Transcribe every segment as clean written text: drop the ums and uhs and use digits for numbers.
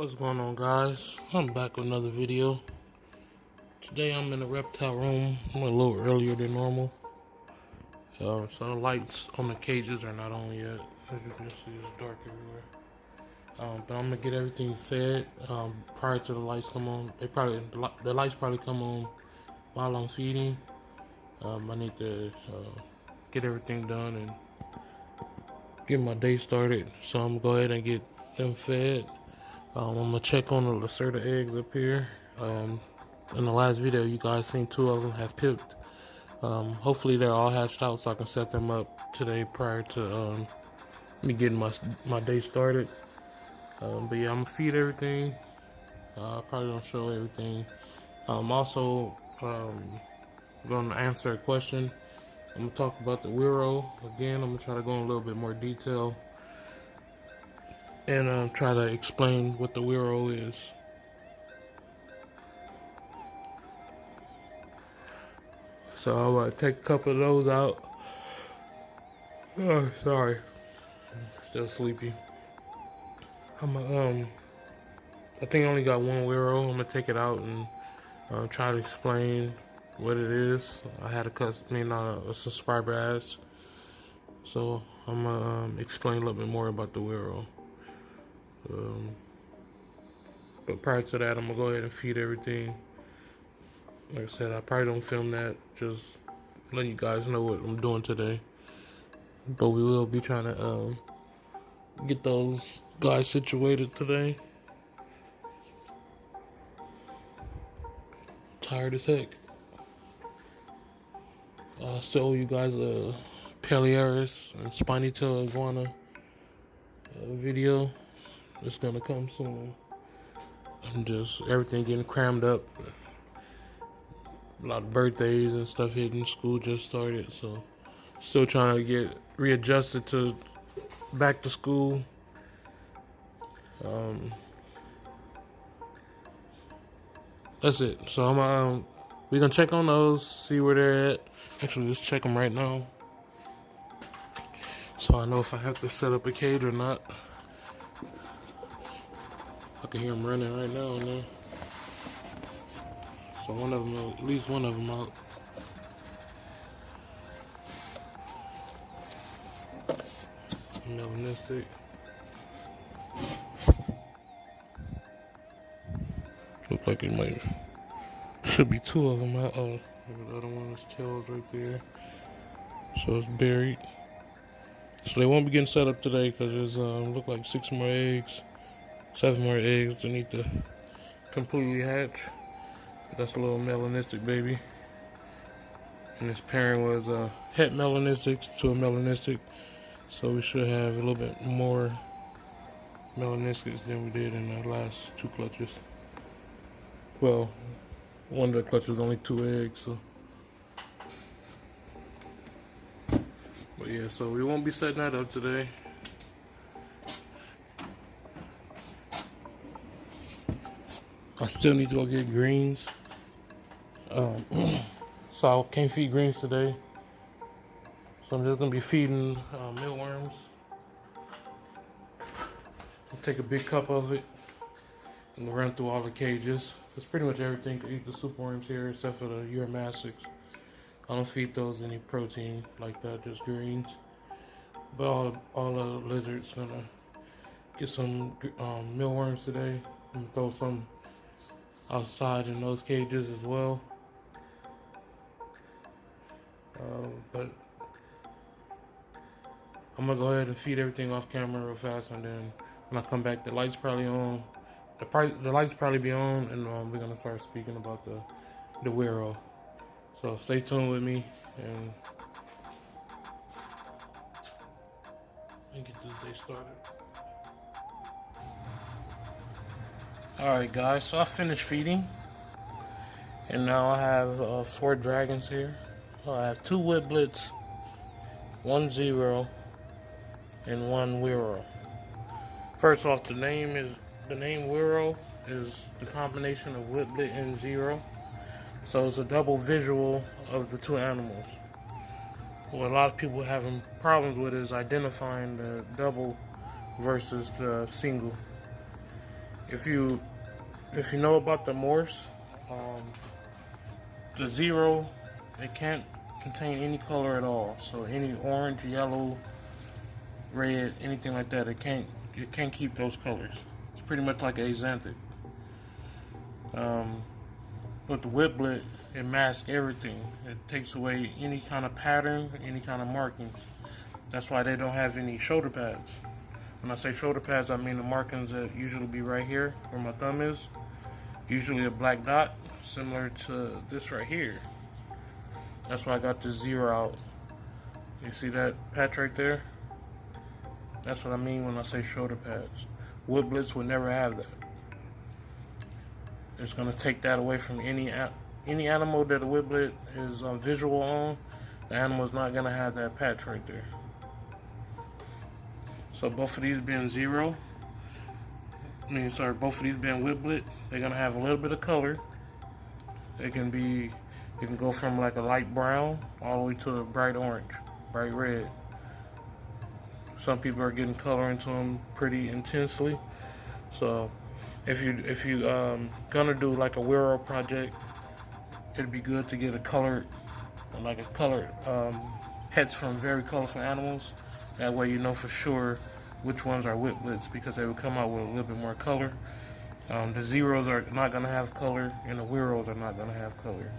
What's going on, guys? I'm back with another video. Today I'm in the reptile room. I'm a little earlier than normal. So the lights on the cages are not on yet. As you can see, it's dark everywhere. But I'm gonna get everything fed prior to the lights come on. The lights probably come on while I'm feeding. I need to get everything done and get my day started. So I'm gonna go ahead and get them fed. I'm gonna check on the Lacerda eggs up here. In the last video, you guys seen 2 of them have pipped. Hopefully they're all hatched out so I can set them up today prior to me getting my day started. But yeah, I'm gonna feed everything. I probably don't show everything. I'm also gonna answer a question. I'm gonna talk about the Wero again. I'm gonna try to go in a little bit more detail and try to explain what the Wero is. So I'm gonna take a couple of those out. Oh, sorry, still sleepy. I think I only got one Wero. I'm gonna take it out and try to explain what it is. I had a subscriber ask, so I'm gonna explain a little bit more about the Wero. But prior to that, I'm gonna go ahead and feed everything. Like I said, I probably don't film that, just letting you guys know what I'm doing today. But we will be trying to get those guys situated today. Tired as heck. Still owe you guys a Palearis and Spiny Tail Iguana video. It's gonna come soon. I'm just everything getting crammed up. A lot of birthdays and stuff hitting. School just started, so still trying to get readjusted to back to school. That's it. So we're gonna check on those, see where they're at. Actually, let's check them right now, so I know if I have to set up a cage or not. I can hear them running right now in there. So at least one of them out. Melanistic. Look like it should be 2 of them out. Oh, the other one's tails right there. So it's buried. So they won't be getting set up today because there's look like 6 more eggs, 7 more eggs that need to completely hatch. That's a little melanistic baby. And this parent was a het melanistic to a melanistic. So we should have a little bit more melanistics than we did in the last 2 clutches. Well, one of the clutches was only 2 eggs, so. But yeah, so we won't be setting that up today. I still need to go get greens. So I can't feed greens today. So I'm just gonna be feeding mealworms. I'll take a big cup of it and run through all the cages. It's pretty much everything can eat the superworms here except for the uromasics. I don't feed those any protein like that, just greens. But all the lizards gonna get some mealworms today and throw some outside in those cages as well. But I'm gonna go ahead and feed everything off camera real fast, and then when I come back, the lights probably on. The lights probably be on, and we're gonna start speaking about the Wero. So stay tuned with me and get this day started. Alright guys, so I finished feeding. And now I have 4 dragons here. I have 2 whiblets, 1 zero, and 1 Wero. First off, the name Wero is the combination of whiblet and zero. So it's a double visual of the 2 animals. What a lot of people having problems with is identifying the double versus the single. If you know about the morphs, the zero, it can't contain any color at all. So any orange, yellow, red, anything like that, it can't keep those colors. It's pretty much like a xanthic. With the whiplet, it masks everything. It takes away any kind of pattern, any kind of markings. That's why they don't have any shoulder pads. When I say shoulder pads, I mean the markings that usually be right here where my thumb is. Usually a black dot, similar to this right here. That's why I got this zero out. You see that patch right there? That's what I mean when I say shoulder pads. Whiplets would never have that. It's gonna take that away from any animal that a whiplet is visual on. The animal's not gonna have that patch right there. So both of these being zero, both of these being whiplet, they're gonna have a little bit of color. It can go from like a light brown all the way to a bright orange, bright red. Some people are getting color into them pretty intensely. So if you gonna do like a Wero project, it'd be good to get a colored heads from very colorful animals. That way you know for sure which ones are whiplets, because they will come out with a little bit more color. The zeros are not gonna have color, and the Weros are not gonna have color.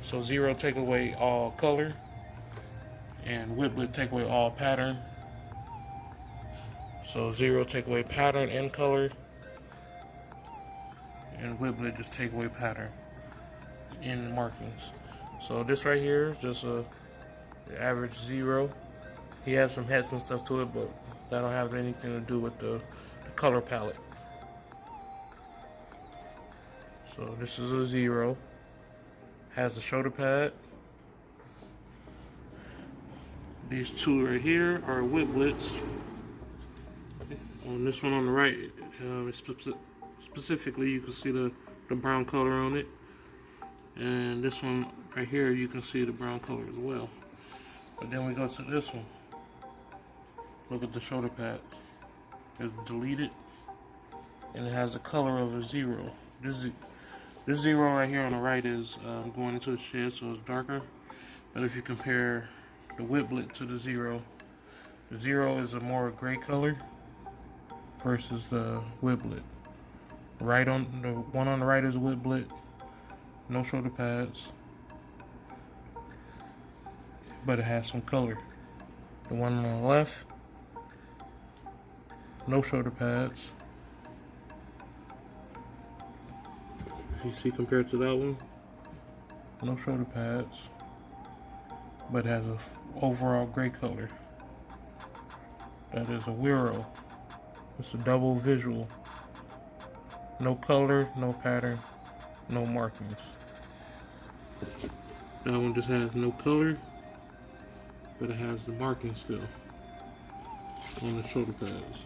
So zero take away all color, and whiplet take away all pattern. So zero take away pattern and color, and whiplet just take away pattern and markings. So this right here is just the average zero. He has some heads and stuff to it, but that don't have anything to do with the color palette. So this is a zero. Has the shoulder pad. These two right here are whiplets. On this one on the right, specifically, you can see the brown color on it. And this one right here, you can see the brown color as well. But then we go to this one. Look at the shoulder pad. It's deleted, and it has the color of a zero. This zero right here on the right is going into the shed, so it's darker. But if you compare the whiplet to the zero is a more gray color versus the whiplet. The one on the right is a whiplet, no shoulder pads, but it has some color. The one on the left, no shoulder pads. You see, compared to that one, no shoulder pads, but has a overall gray color. That is a Wero. It's a double visual. No color, no pattern, no markings. That one just has no color, but it has the marking still on the shoulder pads.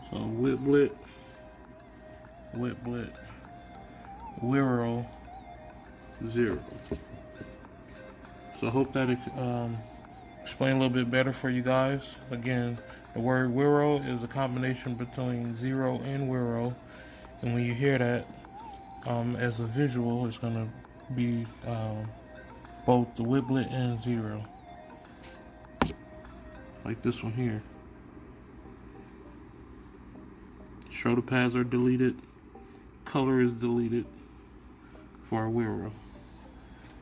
So whiplet, Wero, zero. So I hope that explained a little bit better for you guys. Again, the word Wero is a combination between zero and Wero, and when you hear that as a visual, it's gonna be both the whiplet and zero, like this one here. Shoulder pads are deleted, color is deleted for a Wero.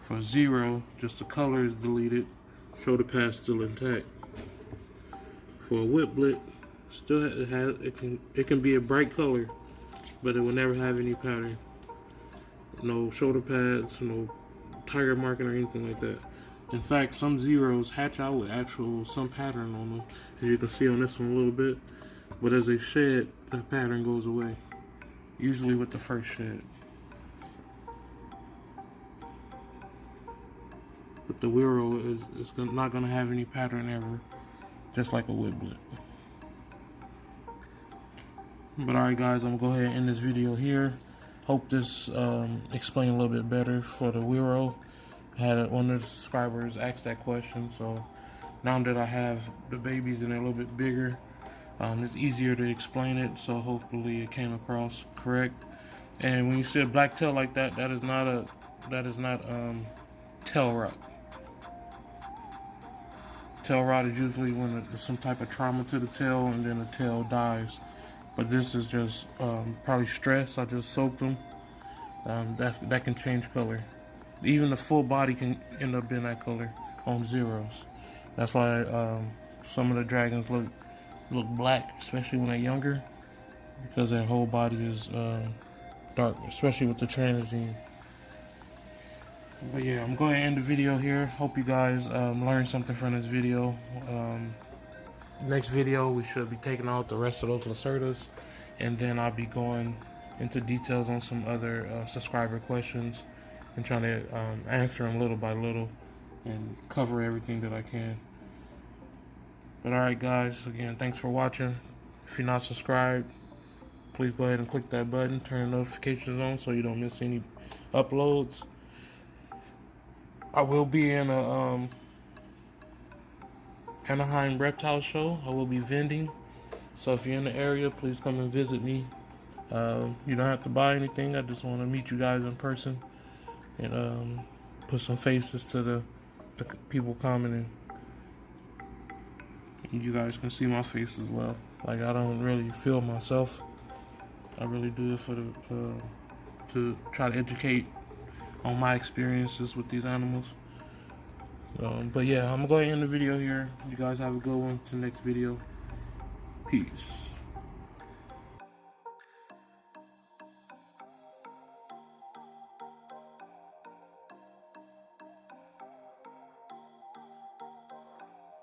For zero, just the color is deleted, shoulder pad still intact. For a whiplet, still it can be a bright color, but it will never have any pattern. No shoulder pads, no tiger marking or anything like that. In fact, some zeros hatch out with some pattern on them, as you can see on this one a little bit. But as they shed, the pattern goes away, usually with the first shed. But the Wero is not going to have any pattern ever, just like a whiplet. But alright guys, I'm going to go ahead and end this video here. Hope this explained a little bit better for the Wero. I had one of the subscribers ask that question, so now that I have the babies and they're a little bit bigger, it's easier to explain it. So hopefully it came across correct. And when you see a black tail like that, that is not tail rot. Tail rot is usually when there's some type of trauma to the tail and then the tail dies. But this is just probably stress. I just soaked them. That can change color. Even the full body can end up being that color on zeros. That's why some of the dragons look black, especially when they're younger, because their whole body is dark, especially with the transgene. But yeah, I'm going to end the video here. Hope you guys learned something from this video. Next video, we should be taking out the rest of those Lacerdas, and then I'll be going into details on some other subscriber questions and trying to answer them little by little and cover everything that I can. But alright guys, again, thanks for watching. If you're not subscribed, please go ahead and click that button, turn notifications on so you don't miss any uploads. I will be in a Anaheim reptile show. I will be vending, so if you're in the area, please come and visit me. You don't have to buy anything. I just want to meet you guys in person and put some faces to the people commenting. And you guys can see my face as well. Like, I don't really feel myself. I really do it for to try to educate on my experiences with these animals. But yeah, I'm going to end the video here. You guys have a good one. Till next video. Peace.